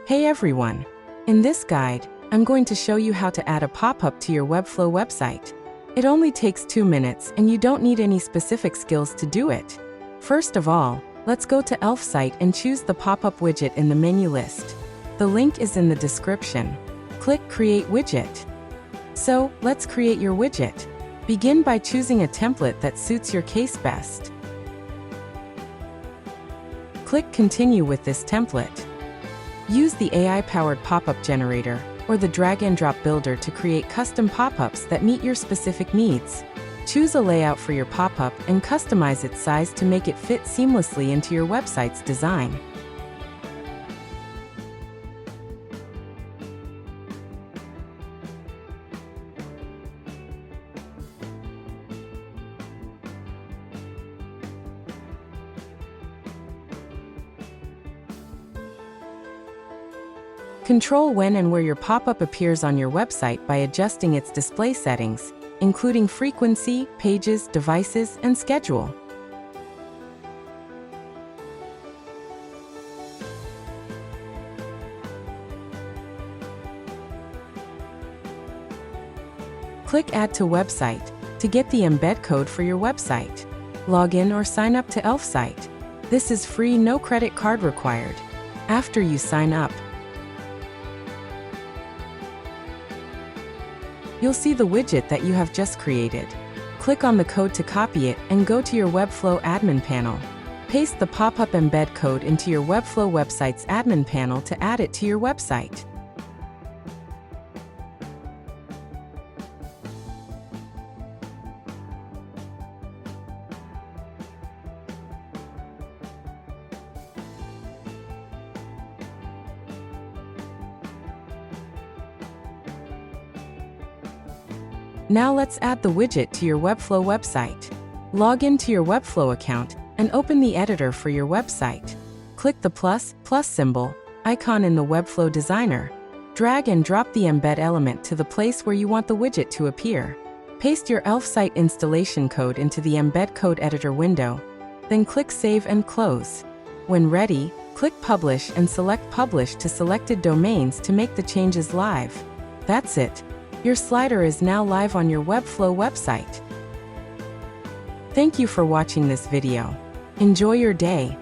Hey everyone! In this guide, I'm going to show you how to add a pop-up to your Webflow website. It only takes 2 minutes and you don't need any specific skills to do it. First of all, let's go to Elfsight and choose the pop-up widget in the menu list. The link is in the description. Click Create Widget. So, let's create your widget. Begin by choosing a template that suits your case best. Click Continue with this template. Use the AI-powered pop-up generator or the drag-and-drop builder to create custom pop-ups that meet your specific needs. Choose a layout for your pop-up and customize its size to make it fit seamlessly into your website's design. Control when and where your pop-up appears on your website by adjusting its display settings, including frequency, pages, devices, and schedule. Click Add to Website to get the embed code for your website. Log in or sign up to Elfsight. This is free, no credit card required. After you sign up, you'll see the widget that you have just created. Click on the code to copy it and go to your Webflow admin panel. Paste the pop-up embed code into your Webflow website's admin panel to add it to your website. Now let's add the widget to your Webflow website. Log into your Webflow account and open the editor for your website. Click the plus symbol icon in the Webflow Designer. Drag and drop the embed element to the place where you want the widget to appear. Paste your Elfsight installation code into the embed code editor window. Then click Save and Close. When ready, click Publish and select Publish to selected domains to make the changes live. That's it. Your slider is now live on your Webflow website. Thank you for watching this video. Enjoy your day.